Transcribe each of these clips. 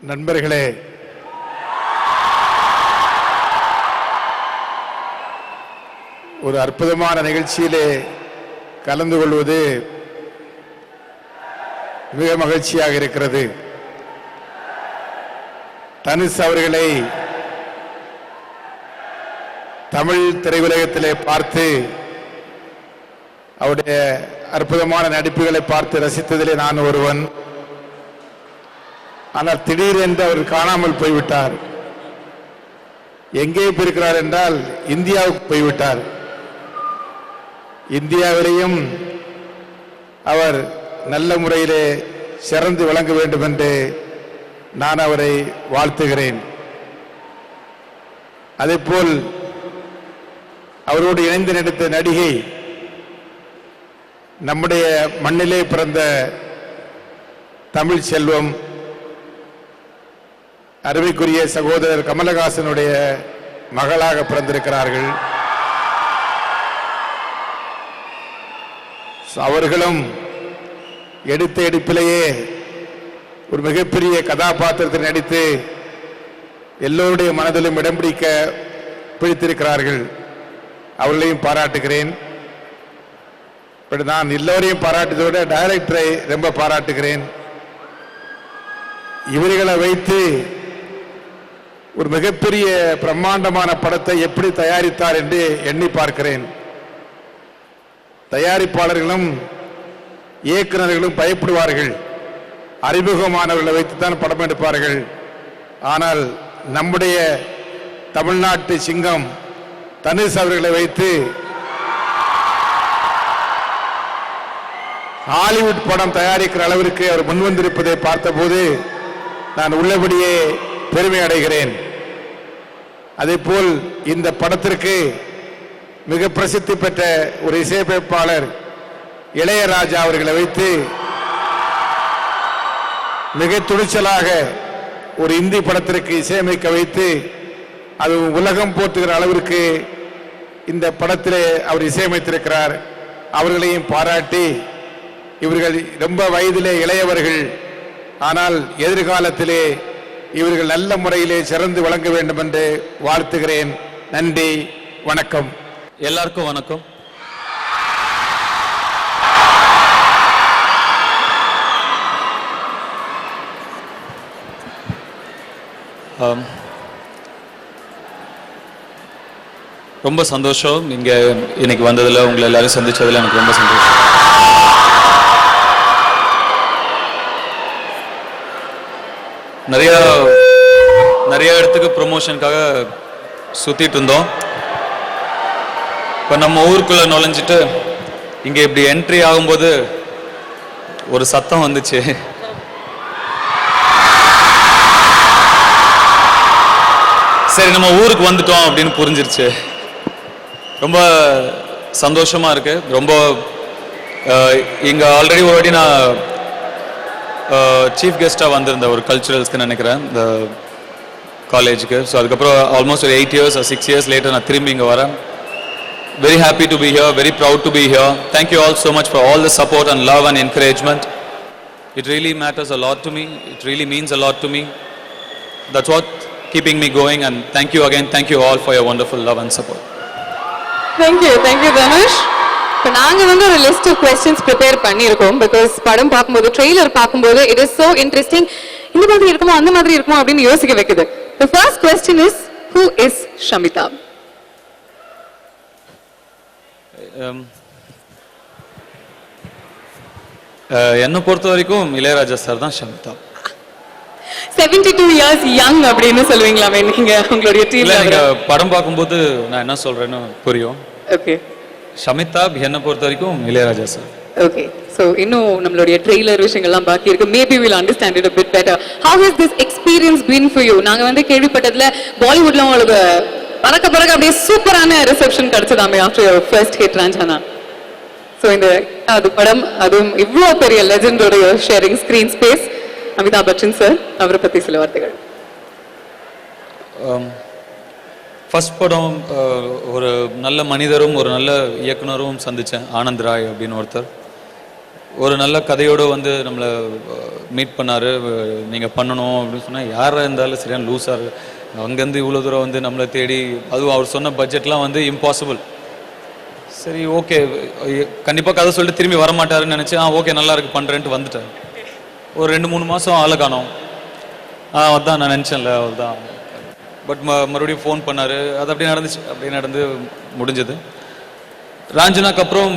நண்பர்களே, ஒரு அற்புதமான நிகழ்ச்சியிலே கலந்து கொள்வது மிக மகிழ்ச்சியாக இருக்கிறது. தனுஷ் அவர்களை தமிழ் திரையுலகத்திலே பார்த்து அவருடைய அற்புதமான நடிப்புகளை பார்த்து ரசித்ததிலே நான் ஒருவன். ஆனால் திடீரென்று அவர் காணாமல் போய்விட்டார். எங்கே போயிருக்கிறார் என்றால் இந்தியாவுக்கு போய்விட்டார். இந்தியாவிலேயும் அவர் நல்ல முறையிலே சிறந்து விளங்க வேண்டும் என்று நான் அவரை வாழ்த்துகிறேன். அதேபோல் அவரோடு இணைந்து நடித்த நடிகை நம்முடைய மண்ணிலே பிறந்த தமிழ் செல்வம், அருமைக்குரிய சகோதரர் கமலஹாசனுடைய மகளாக பிறந்திருக்கிறார்கள். அவர்களும் எடுத்த எடுப்பிலேயே ஒரு மிகப்பெரிய கதாபாத்திரத்தில் நடித்து எல்லோருடைய மனதிலும் இடம் பிடித்திருக்கிறார்கள். அவர்களையும் பாராட்டுகிறேன். நான் எல்லோரையும் பாராட்டுவதோடு டைரக்டரை ரொம்ப பாராட்டுகிறேன். இவர்களை வைத்து ஒரு மிகப்பெரிய பிரம்மாண்டமான படத்தை எப்படி தயாரித்தார் என்று எண்ணி பார்க்கிறேன். தயாரிப்பாளர்களும் இயக்குநர்களும் பயப்படுவார்கள். அறிமுகமானவர்களை வைத்துத்தான் படம் எடுப்பார்கள். ஆனால் நம்முடைய தமிழ்நாட்டு சிங்கம் தனுஷ் அவர்களை வைத்து ஹாலிவுட் படம் தயாரிக்கிற அளவிற்கு அவர் முன்வந்திருப்பதை பார்த்தபோது நான் உள்ளபடியே பெருமை அடைகிறேன். அதேபோல் இந்த படத்திற்கு மிக பிரசித்தி பெற்ற ஒரு இசையமைப்பாளர் இளையராஜா அவர்களை வைத்து மிக துணிச்சலாக ஒரு இந்தி படத்திற்கு இசையமைக்க வைத்து அது உலகம் போற்றுகிற அளவிற்கு இந்த படத்திலே அவர் இசையமைத்திருக்கிறார். அவர்களையும் பாராட்டி, இவர்கள் ரொம்ப வயதிலே இளையவர்கள், ஆனால் எதிர்காலத்திலே இவர்கள் நல்ல முறையிலே சிறந்து விளங்க வேண்டும் என்று வாழ்த்துகிறேன். நன்றி, வணக்கம். எல்லாருக்கும் வணக்கம். ரொம்ப சந்தோஷம் இங்க இன்னைக்கு வந்ததுல, உங்களை எல்லாரும் சந்திச்சதுல எனக்கு ரொம்ப சந்தோஷம். நிறைய இடத்துக்கு ப்ரொமோஷனுக்காக சுத்திட்டு இருந்தோம். இப்போ நம்ம ஊருக்குள்ள நுழைஞ்சிட்டு இங்க இப்படி என்ட்ரி ஆகும்போது ஒரு சத்தம் வந்துச்சு. சரி, நம்ம ஊருக்கு வந்துட்டோம் அப்படின்னு புரிஞ்சிருச்சு. ரொம்ப சந்தோஷமா இருக்கு. ரொம்ப இங்க ஆல்ரெடி ஒரு வாட்டி நான் சீஃப் கெஸ்டா வந்திருந்தேன் ஒரு கல்ச்சுரல்ஸ்க்கு நினைக்கிறேன் இந்த காலேஜுக்கு. ஸோ அதுக்கப்புறம் ஆல்மோஸ்ட் ஒரு 8 years or 6 years லேட்டர் நான் திரும்பி இங்கே வரேன். Very happy to be here, very proud to be here. Thank you all so much for all the support and love and encouragement. It really matters a lot to me. It really means a lot to me. That's what keeping me going, and thank you again. Thank you all for your wonderful love and support. Thank you Dhanush. இப்போ நாங்கள் வந்து ஒரு list of questions prepare பண்ணியிருக்கோம். Because படம் பார்க்கும்போது, trailer பார்க்கும்போது it is so interesting. இந்த மாதிரி இருக்குமோ அந்த மாதிரி இருக்குமோ அப்படின்னு யோசிக்க வைக்குது. The first question is, who is Shamitabh? என்னை பொறுத்த வரைக்கும் இளையராஜா சார் தான் ஷமிதாப். 72 years young அப்படின்னு சொல்லுவீங்களா நீங்க உங்களுடைய டீம்ல? நீங்க படம் பார்க்கும்போது நான் என்ன சொல்றேன்னு புரியும். ஓகே, ஷமிதாப் என்னை பொறுத்த வரைக்கும் இளையராஜா சார். ஓகே, so இன்னும் நம்மளுடைய ட்ரெய்லர் விஷயங்கள்லாம் பாக்கி இருக்கு. Maybe we'll understand it a bit better. How has this experience been for you? நாங்க வந்து கேள்விப்பட்டதுல பாலிவுட்ல உங்களுக்கு பறக்க அப்படியே சூப்பரான ரிசெப்ஷன் கிடைச்சதாமே after your first hit Raanjhanaa. So இந்த அது படம், அதுவும் இவ்வளோ பெரிய லெஜெண்டோடைய sharing screen space. Amitabh Bachchan sir, அவரை பத்தி சில வார்த்தைகள். ஃபர்ஸ்ட் படம் ஒரு நல்ல மனிதரும் ஒரு நல்ல இயக்குனரும் சந்தித்தேன். ஆனந்த் ராய் அப்படின்னு ஒருத்தர். ஒரு நல்ல கதையோடு வந்து நம்மளை மீட் பண்ணார், நீங்கள் பண்ணணும் அப்படின்னு சொன்னால் யாராக இருந்தாலும் சரியான லூஸாக அங்கேருந்து இவ்வளோ தூரம் வந்து நம்மளை தேடி, அதுவும் அவர் சொன்ன பட்ஜெட்லாம் வந்து இம்பாசிபிள். சரி ஓகே, கண்டிப்பாக கதை சொல்லிட்டு திரும்பி வரமாட்டாருன்னு நினச்சி ஓகே நல்லா இருக்கு பண்ணுறேன்ட்டு வந்துட்டேன். ஒரு 2-3 மாதம் ஆளை காணோம். அதான் நான் நினச்சேன்ல அவர் தான். பட் மறுபடியும் ஃபோன் பண்ணார். அது அப்படியே நடந்துச்சு, அப்படியே நடந்து முடிஞ்சது. ராஞ்சனாக்கு அப்புறம்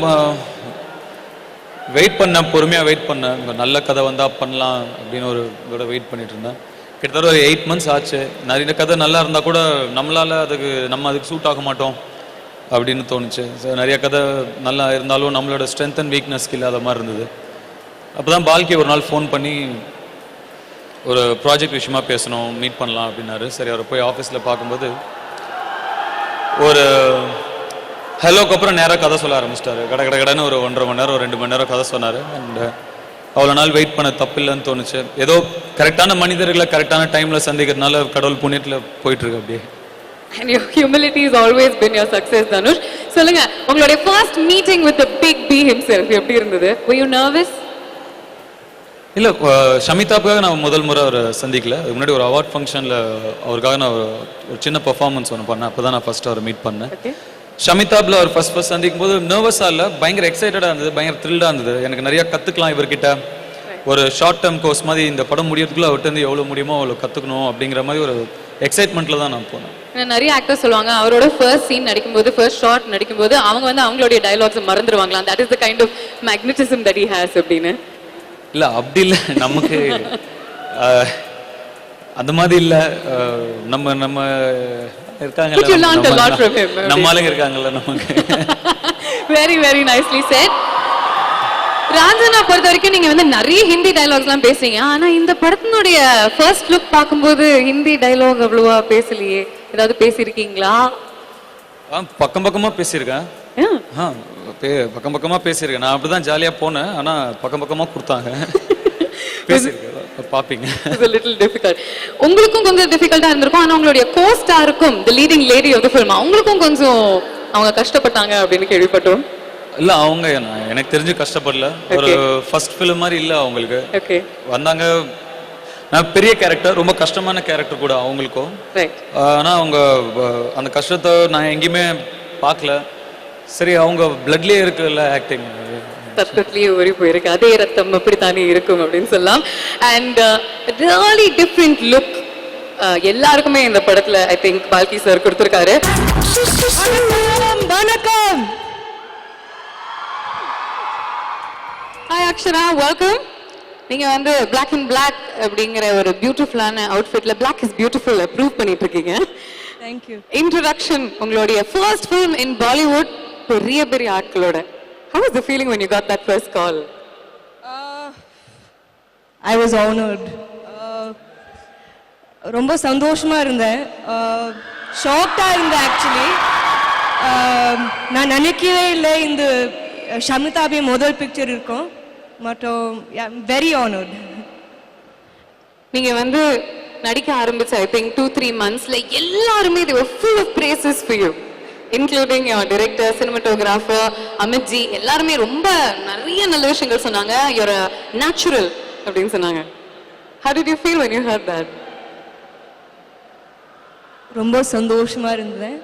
வெயிட் பண்ணேன், பொறுமையாக வெயிட் பண்ணேன். நல்ல கதை வந்தால் பண்ணலாம் அப்படின்னு ஒரு இதோட வெயிட் பண்ணிட்டு இருந்தேன். கிட்டத்தட்ட ஒரு 8 months ஆச்சு. நிறைய கதை நல்லா இருந்தால் கூட நம்மளால் அதுக்கு சூட் ஆக மாட்டோம் அப்படின்னு தோணுச்சு. ஸோ நிறைய கதை நல்லா இருந்தாலும் நம்மளோட ஸ்ட்ரென்த் அண்ட் வீக்னஸ்க்கு இல்லாத மாதிரி இருந்தது. அப்போ தான் பால்கி ஒரு நாள் ஃபோன் பண்ணி ஒரு ப்ராஜெக்ட் விஷயமா பேசணும், மீட் பண்ணலாம் அப்படின்னாரு. சரி, அவரை போய் ஆஃபீஸில் பார்க்கும்போது ஒரு ஹலோக்கு அப்புறம் நேராக கதை சொல்ல ஆரம்பிச்சிட்டாரு. கடைன்னு ஒரு 1.5 மணி நேரம் 2 மணி நேரம் கதை சொன்னார். அண்ட் அவ்வளோ நாள் வெயிட் பண்ண தப்பில்லைன்னு தோணுச்சு. ஏதோ கரெக்டான மனிதர்களை கரெக்டான டைமில் சந்திக்கிறதுனால கடவுள் புண்ணியத்தில் போயிட்டுருக்கு அப்படியே. And your humility has always been your success, Dhanush. சொல்லுங்க, உங்களுடைய first meeting with the big B himself எப்படி இருந்தது? Were you nervous? இல்லை, ஷமிதாவுக்காக நான் முதல் முறை அவரை சந்திக்கல. அதுக்கு முன்னாடி ஒரு அவார்ட் ஃபங்க்ஷனில் அவருக்காக நான் ஒரு சின்ன பர்ஃபார்மன்ஸ் ஒன்று பண்ணேன். அப்போ தான் நான் ஃபர்ஸ்ட் அவரை மீட் பண்ணேன். ஷமிதாபில் அவர் ஃபர்ஸ்ட் சந்திக்கும் போது நர்வஸாக இல்லை, பயங்கர எக்ஸைட்டடாக இருந்தது, பயங்கர த்ரில்டாக இருந்தது. எனக்கு நிறையா கற்றுக்கலாம் இவர்கிட்ட. ஒரு ஷார்ட் டேர்ம் கோர்ஸ் மாதிரி இந்த படம் முடியறதுக்குள்ள அவர்கிட்ட இருந்து எவ்வளோ முடியுமோ அவ்வளோ கற்றுக்கணும் அப்படிங்கிற மாதிரி ஒரு எக்ஸைட்மெண்ட்டில் தான் நான் போனேன். நிறைய ஆக்டர்ஸ் சொல்லுவாங்க அவரோட ஃபர்ஸ்ட் சீன் நடிக்கும்போது, ஃபர்ஸ்ட் ஷார்ட் நடிக்கும்போது அவங்க வந்து அவங்களுடைய டயலாக்ஸ் மறந்துடுவாங்களா. That is the kind of magnetism that he has அப்படின்னு. இல்லை அப்படி இல்லை, நமக்கு அந்த மாதிரி இல்லை. நம்ம இருக்காங்கல்ல, நம்ம ஆளுங்க இருக்காங்கல்ல நமக்கு. Very very nicely set. Raanjhanaa பொறுத்த வரைக்கும் நீங்க வந்து நிறைய ஹிந்தி டயலாக்ஸ்லாம் பேசுறீங்க. ஆனா இந்த படத்தினுடைய ஃபர்ஸ்ட் லுக் பார்க்கும்போது ஹிந்தி டயலாக் அவ்வளவா பேசலையே. ஏதாவது பேசியிருக்கீங்களா? பக்கம் பக்கமா பேசியிருக்கேன். பக்கம் பக்கமா பேசியிருக்கேன். நான் அப்படிதான் ஜாலியா போனேன். ஆனா பக்கம் பக்கமா கொடுத்தாங்க. பாப்பீங்க. உங்களுக்கும் கொஞ்சம் டிஃபிகல்ட்டா இருந்திருக்கும். ஆனா உங்களுடைய கோ-ஸ்டாருக்கும் the leading lady of the film அவங்களுக்கும் கொஞ்சம் அவங்க கஷ்டப்பட்டாங்க அப்படின்னு கேள்விப்பட்டோம். இல்ல, அவங்க எனக்கு தெரிஞ்சு கஷ்டப்படல. ஒரு ஃபர்ஸ்ட் ஃபிலிம் மாதிரி இல்ல அவங்களுக்கு. வந்தாங்க, நான் பெரிய கேரக்டர், ரொம்ப கஷ்டமான கேரக்டர் கூட அவங்களுக்கும். ஆனா அவங்க அந்த கஷ்டத்தை நான் எங்கேயுமே பார்க்கல. சரி, அவங்க பிளட்லயே இருக்குல்ல ஆக்டிங், ரத்தத்திலேயே ஊறி போயிருக்கு. அதே ரத்தம் அப்படித்தானே இருக்கும் அப்படின்னு சொல்லலாம். அண்ட் ரியலி டிஃப்ரெண்ட் லுக் எல்லாருக்குமே இந்த படத்துல ஐ திங்க் பால்கி சார் கொடுத்திருக்காரு. வணக்கம். Hi Akshara, welcome. நீங்க வந்து Black and Black அப்படிங்கிற ஒரு பியூட்டிஃபுல்லான அவுட்ஃபிட்ல Black is beautiful ப்ரூவ் பண்ணிட்டு இருக்கீங்க. Thank you. இன்ட்ரோடக்ஷன், உங்களுடைய ஃபர்ஸ்ட் ஃபிலிம் இன் பாலிவுட், பெரிய பெரிய ஆட்களோட. How was the feeling when you got that first call? I was honored. ரொம்ப சந்தோஷமா இருந்தேன். ஷாக்டா இருந்தேன் ஆக்சுவலி. நான் நினைக்கவே இல்லை இந்த ஷமிதாபி முதல் பிக்சர் இருக்கும். மற்றும் வெரி honored. நீங்க வந்து நடிக்க ஆரம்பிச்ச ஐ திங்க் 2-3 monthsல எல்லாருமே they were full of praises for you, including your director, cinematographer Amit G. எல்லாருமே ரொம்ப நிறைய நல்ல விஷயங்கள் சொன்னாங்க. you're a natural அப்படின்னு சொன்னாங்க. How did you feel when you heard that? ரொம்ப சந்தோஷமா இருந்தேன்.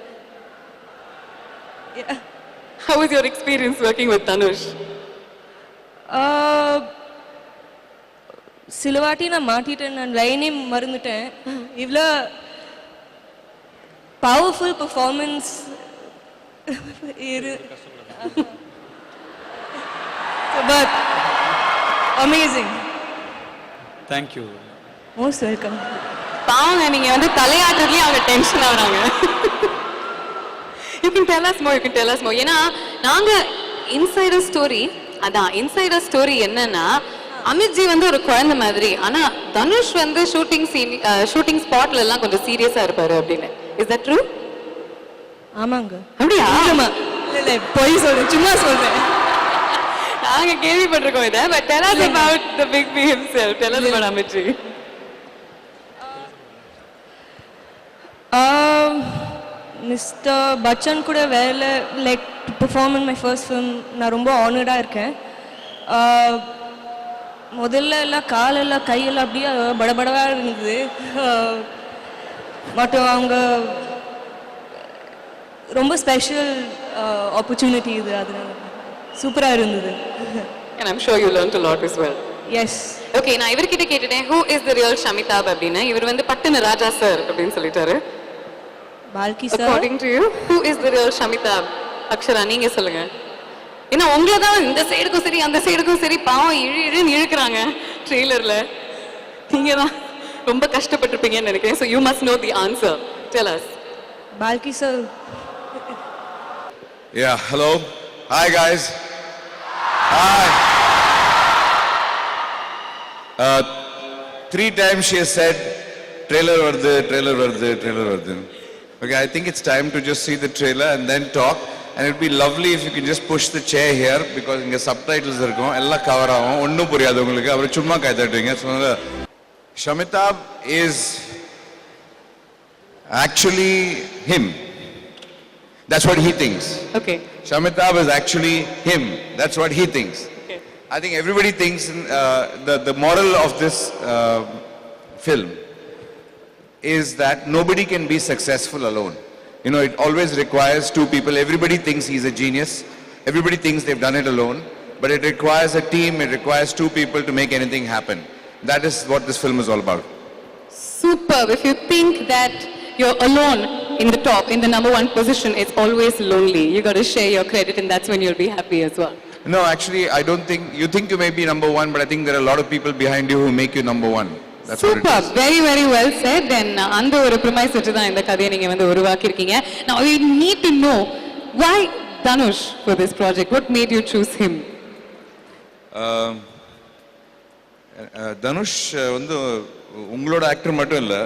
How was your experience working with Dhanush? சில வாட்டி நான் மாட்டிட்டேன், நான் லைனே மறந்துட்டேன். இவ்வளோ powerful performance but amazing. Thank you. Most welcome. பாவங்க, நீங்க வந்து தலையாட்டுறதுலயே அவங்க டென்ஷன் ஆகுறாங்க. You can tell us more, you can tell us more. ஏன்னா நாங்க இன்சைடர் ஸ்டோரி, அதான் இன்சைடர் ஸ்டோரி என்னன்னா அமித் ஜி வந்து ஒரு குழந்தை மாதிரி, ஆனா தனுஷ் வந்து ஷூட்டிங் ஸ்பாட்ல எல்லாம் கொஞ்சம் சீரியஸா இருப்பாரு அப்படின்னு. Is that true? ஆமாங்க. அப்படியா? ஆமா. இல்ல போய் சொல்றேன், சும்மா சொல்றேன். நாங்க கேள்விப்பட்டிருக்கோம் இதை. But tell us about the big B himself. Tell us about Amit G. Mister Bachchan கூட வேலை like to perform in my first film நான் ரொம்ப ஆனர்டாக இருக்கேன். முதல்ல எல்லாம் காலெல்லாம் கையெல்லாம் அப்படியே படபடவா இருந்தது. பட் அவங்க ரொம்ப ஸ்பெஷல் ஆப்பர்ச்சுனிட்டி இது, அதனால சூப்பராக இருந்தது. And I'm sure you learned a lot as well. Yes. Okay, நான் இவர்கிட்ட கேட்டுட்டேன் who is the real Shamitabh அப்படின்னு. இவர் வந்து பட்டுன்னு ராஜா சார் அப்படின்னு சொல்லிட்டாரு. Balki sir. According to you, who is the real Shamitabh? Akshara, நீங்க சொல்லுங்க. ஏன்னா உங்களை தான் இந்த சைடுக்கும் சரி அந்த சைடுக்கும் சரி பாவம் இழுன்னு இழுக்கிறாங்க ட்ரெய்லர்ல. நீங்க தான் ரொம்ப கஷ்டப்பட்டிருப்பீங்கன்னு நினைக்கிறேன். So you must know the answer. Tell us. பால்கி sir. Yeah, hello. Hi, guys. Hi. 3 times she has said, trailer vardu, trailer vardu, trailer vardu. Okay, I think it's time to just see the trailer and then talk. And it would be lovely if you can just push the chair here because inga subtitles irukum, ella cover agum, onnum puriyadhu ungalku, avaru chumma kai thattuvinga. So Shamitab is actually him. That's what he thinks. Okay. Shamitab is actually him. That's what he thinks. Okay. I think everybody thinks the moral of this film is that nobody can be successful alone. You know, it always requires 2 people. Everybody thinks he's a genius. Everybody thinks they've done it alone. But it requires a team. It requires 2 people to make anything happen. That is what this film is all about. Superb. If you think that you're alone in the top, in the number 1 position, it's always lonely. You got to share your credit and that's when you'll be happy as well. No, actually, I don't think, you think you may be number 1, but I think there are a lot of people behind you who make you number 1. That's what it Superb. is. Very, very well said. And அந்த ஒரு premise வச்சு தான் இந்த கதையை நீங்க வந்து உருவாக்கி இருக்கீங்க. Now we need to know why Dhanush for this project. What made you choose him? Dhanush வந்து உங்களோட ஆக்டர் மட்டும் இல்லை,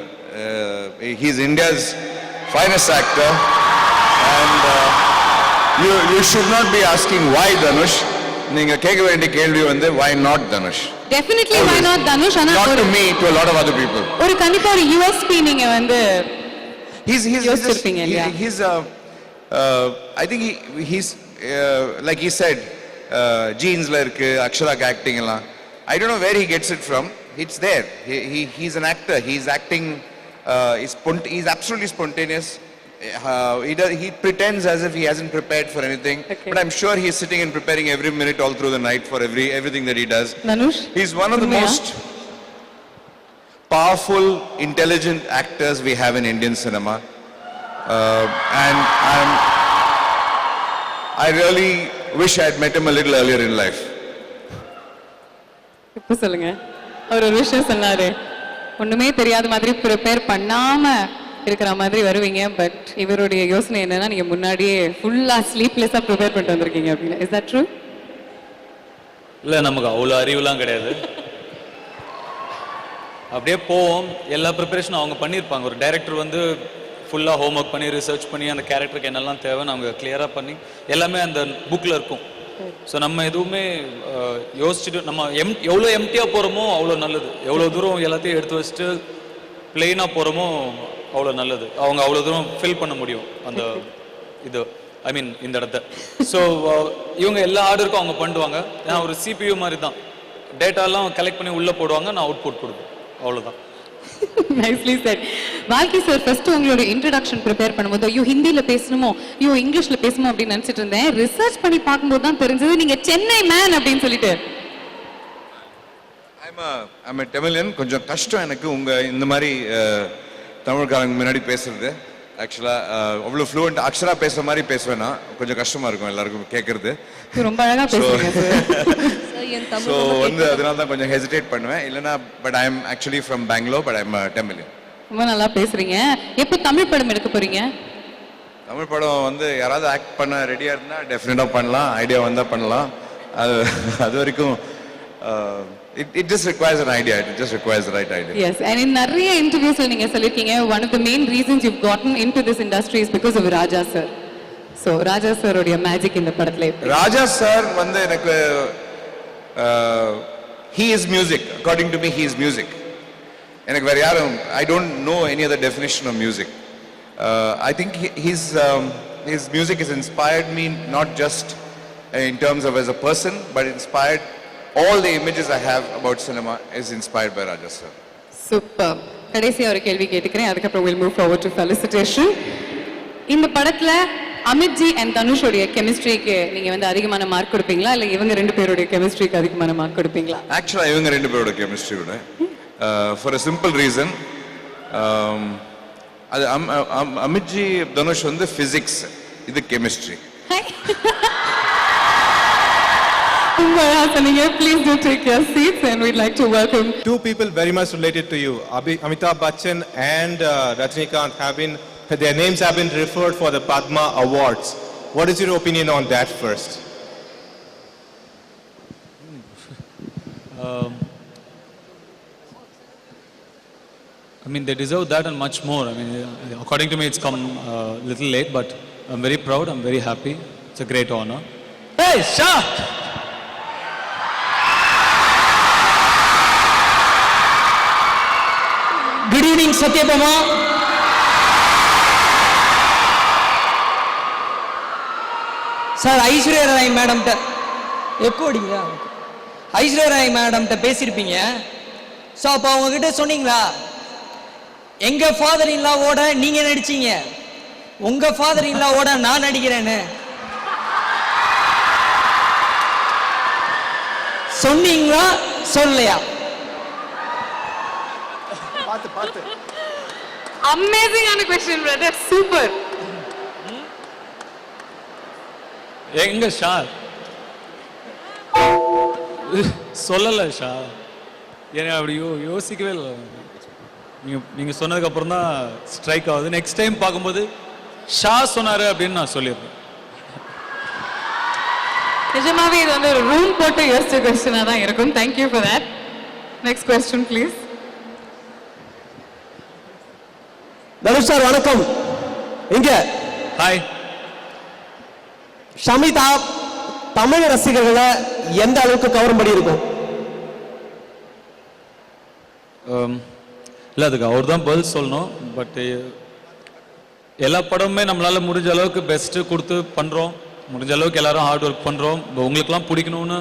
he is India's finest actor and you should not be asking why Dhanush. நீங்க கேட்க வேண்டிய கேள்வி வந்து why not Dhanush. Definitely why not Dhanush? ஆனா Not to me, to a lot of other people. ஒரு கண்டிப்பா ஒரு USP நீங்க வந்து யோசிச்சிருப்பீங்க இல்லையா? I think he's like he said, jeansல இருக்கு அக்ஷராக்கு acting எல்லாம். I don't know where he gets it from. It's there. He's an actor. He's acting. He's absolutely spontaneous. He pretends as if he hasn't prepared for anything. Okay. But I'm sure he's sitting and preparing every minute all through the night for everything that he does. Dhanush? He's one of the உண்மையா? most powerful, intelligent actors we have in Indian cinema. And I really wish I had met him a little earlier in life. இப்ப சொல்லுங்க. அவர் ஒரு விஷயம் சொன்னாரு, ஒண்ணுமே தெரியாத மாதிரி prepare பண்ணாம இருக்கிற மாதிரி வருவீங்க, பட் இவருடைய யோசனை என்னன்னா நீங்க முன்னாடியே ஃபுல்லா ஸ்லீப்லெஸ்ஸா ப்ரிப்பேர் பண்ணிட்டு வந்திருக்கீங்க அப்படின்னு. Is that true? இல்லை, நமக்கு அவ்வளோ அறிவுலாம் கிடையாது. அப்படியே போவோம். எல்லா ப்ரிப்பரேஷனும் அவங்க பண்ணியிருப்பாங்க. ஒரு டைரக்டர் வந்து ஃபுல்லாக ஹோம் ஒர்க் பண்ணி ரிசர்ச் பண்ணி அந்த கேரக்டருக்கு என்னெல்லாம் தேவைன்னு அவங்க கிளியராக பண்ணி எல்லாமே அந்த புக்கில் இருக்கும். ஸோ நம்ம எதுவுமே யோசிச்சுட்டு நம்ம எவ்வளோ எம்டியாக போகிறோமோ அவ்வளோ நல்லது. எவ்வளோ தூரம் எல்லாத்தையும் எடுத்து வச்சுட்டு பிளெயினாக போகிறோமோ அவ்வளோ நல்லது. அவங்க அவ்வளோ தூரம் ஃபில் பண்ண முடியும் அந்த இது, ஐ மீன் இந்த இடத்த. ஸோ இவங்க எல்லா ஆர்டருக்கும் அவங்க பண்ணுவாங்க. ஏன்னா ஒரு CPU மாதிரி தான், டேட்டாலாம் கலெக்ட் பண்ணி உள்ளே போடுவாங்க, நான் அவுட்புட் கொடுப்பேன், அவ்வளோதான். Nicely set. Balki sir, first உங்களோட இன்ட்ரோடக்ஷன் ப்ரிப்பேர் பண்ணும்போது ஐயோ ஹிந்தியில பேசணுமோ ஐயோ இங்கிலீஷ்ல பேசணுமோ அப்படின்னு நினைச்சிட்டு இருந்தேன். ரிசர்ச் பண்ணி பார்க்கும்போது தான் தெரிஞ்சது நீங்க சென்னை மேன் அப்படின்னு சொல்லிட்டு. I'm a Tamilian. கொஞ்சம் கஷ்டம் எனக்கு உங்க இந்த மாதிரி தமிழ்காரங்க முன்னாடி பேசுறது. ஆக்சுவலா அவ்வளோ ஃப்ளூவெண்ட் அக்ஷரா பேசுற மாதிரி பேசுவேன்னா கொஞ்சம் கஷ்டமா இருக்கும் எல்லாருக்கும் கேட்கறது. ரொம்ப அழகா பேசுறீங்க சார். ஸோ வந்து அதனால தான் கொஞ்சம் ஹெசிடேட் பண்ணுவேன். இல்லைன்னா but I am actually from Bangalore, but I am Tamilian. ரொம்ப நல்லா பேசுறீங்க. எப்போ தமிழ் படம் எடுக்க போறீங்க? தமிழ் படம் வந்து யாராவது ஆக்ட் பண்ண ரெடியா இருந்தா டெஃபினட்டா பண்ணலாம், ஐடியா வந்தா பண்ணலாம். அது வரைக்கும் it just requires an idea. It just requires the right idea. Yes, and in நிறைய இன்டர்வியூஸ்ல நீங்க சொல்லிருக்கீங்க one of the main reasons you've gotten into this industry is because of Raja sir. So Raja sir உடைய magic இந்த படத்துல. ராஜா sir வந்து எனக்கு he is music. According to me, he is music. எனக்கு வேற யாரும், I don't know any other definition of music. I think his music has inspired me not just in terms of as a person, but inspired all the images I have about cinema is inspired by Raja sir. Super. கடைசியா ஒரு கேள்வி கேட்டுக்கிறேன், அதுக்கப்புறம் we'll move forward to felicitation. இந்த படத்துல Amit G and தனுஷோடைய கெமிஸ்ட்ரிக்கு நீங்க வந்து அதிகமான மார்க் கொடுப்பீங்களா இல்ல இவங்க ரெண்டு பேருடைய கெமிஸ்ட்ரிக்கு அதிகமான மார்க் கொடுப்பீங்களா? Actually, இவங்க ரெண்டு பேரோட chemistry விட for a simple reason, அது அமித் ஜி தனுஷ் வந்து physics, இது chemistry. Please do take your seats and we'd like to welcome Two people very much related to you, Amitabh Bachchan and Rajinikanth, their names have been referred for the Padma Awards. What is your opinion on that first? I mean, they deserve that and much more. I mean, according to me, it's come a little late, but I'm very proud, I'm very happy. It's a great honor. Hey, Shah! Good evening, Satyabama. Sir Aishwarya Rai மேடம்கிட்ட எக்கோடிங்க ஐஸ்வர்யா ராய் மேடம்கிட்ட பேசியிருப்பீங்க. So அப்போ அவங்கக்கிட்ட சொன்னீங்களா எங்கள் father இல்லாவோட நீங்கள் நடிச்சீங்க, உங்கள் ஃபாதர் இல்லாவோட நான் நடிக்கிறேன்னு சொன்னீங்களா சொல்லலையா? அமேசிங்கான क्वेश्चन பிரதர், சூப்பர். எங்க ஷா சொல்லல ஷா, ஏன்னா அப்படி யோசிக்கவே இல்லை. நீங்க சொன்னதுக்கு அப்புறம் தான் ஸ்ட்ரைக் ஆகுது. நெக்ஸ்ட் டைம் பார்க்கும்போது ஷா சொன்னாரு அப்படின்னு நான் சொல்லிடுறேன். நிஜமாவே இது வந்து ஒரு ரூம் போட்டு யோசிச்ச क्वेश्चना தான் இருக்கும். Thank you for that. Next question please. Dhanush sir வணக்கம். இங்க ஹாய். ஷமிதா தமிழ் ரசிகர்களை எந்த அளவுக்கு கவரும்படி இருக்கும்? இல்லை, அதுக்கு அவர் தான் பதில் சொல்லணும். பட் எல்லா படமுமே நம்மளால முடிஞ்ச அளவுக்கு பெஸ்ட்டு கொடுத்து பண்ணுறோம். முடிஞ்ச அளவுக்கு எல்லாரும் ஹார்ட் ஒர்க் பண்ணுறோம். உங்களுக்குலாம் பிடிக்கணும்னு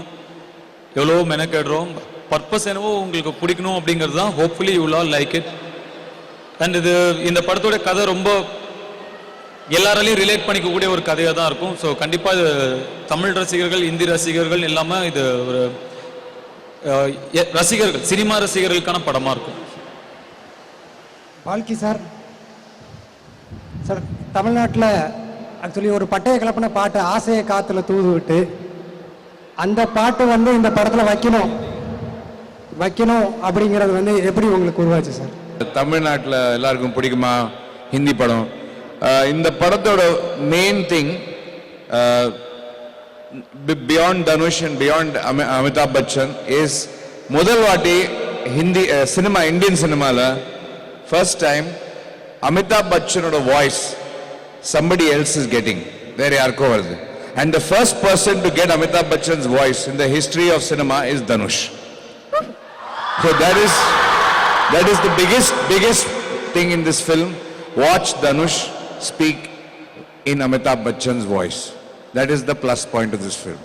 எவ்வளோ மெனக்கேடுறோம். பர்பஸ் என்னவோ உங்களுக்கு பிடிக்கணும் அப்படிங்கிறது தான். Hopefully you will all like it. And இந்த படத்தோட கதை ரொம்ப எல்லாராலையும் ரிலேட் பண்ணிக்கக்கூடிய ஒரு கதையாக தான் இருக்கும். ஸோ கண்டிப்பாக இது தமிழ் ரசிகர்கள், இந்தி ரசிகர்கள் இல்லாமல் இது ஒரு ரசிகர்கள், சினிமா ரசிகர்களுக்கான படமாக இருக்கும். பால்கி சார், சார் தமிழ்நாட்டில் ஆக்சுவலி ஒரு பட்டைய கலப்பின பாட்டு ஆசையை காற்றுல தூது விட்டு அந்த பாட்டு வந்து இந்த படத்தில் வைக்கணும் அப்படிங்கிறது வந்து எப்படி உங்களுக்கு உருவாச்சு சார்? தமிழ்நாட்டில் எல்லாருக்கும் பிடிக்குமா ஹிந்தி படம்? இந்த படத்தோட main thing beyond Dhanush and beyond Amitabh Bachchan is முதல் வாட்டி ஹிந்தி சினிமா, இந்தியன் சினிமாவில் ஃபர்ஸ்ட் டைம் அமிதாப் பச்சனோட voice somebody else is getting. வேற யாருக்கோ வருது. And the first person to get Amitabh Bachchan's voice in the history of cinema is Dhanush. So that is the biggest thing in this film. Watch Dhanush speak in Amitabh Bachchan's voice. That is the plus point of this film.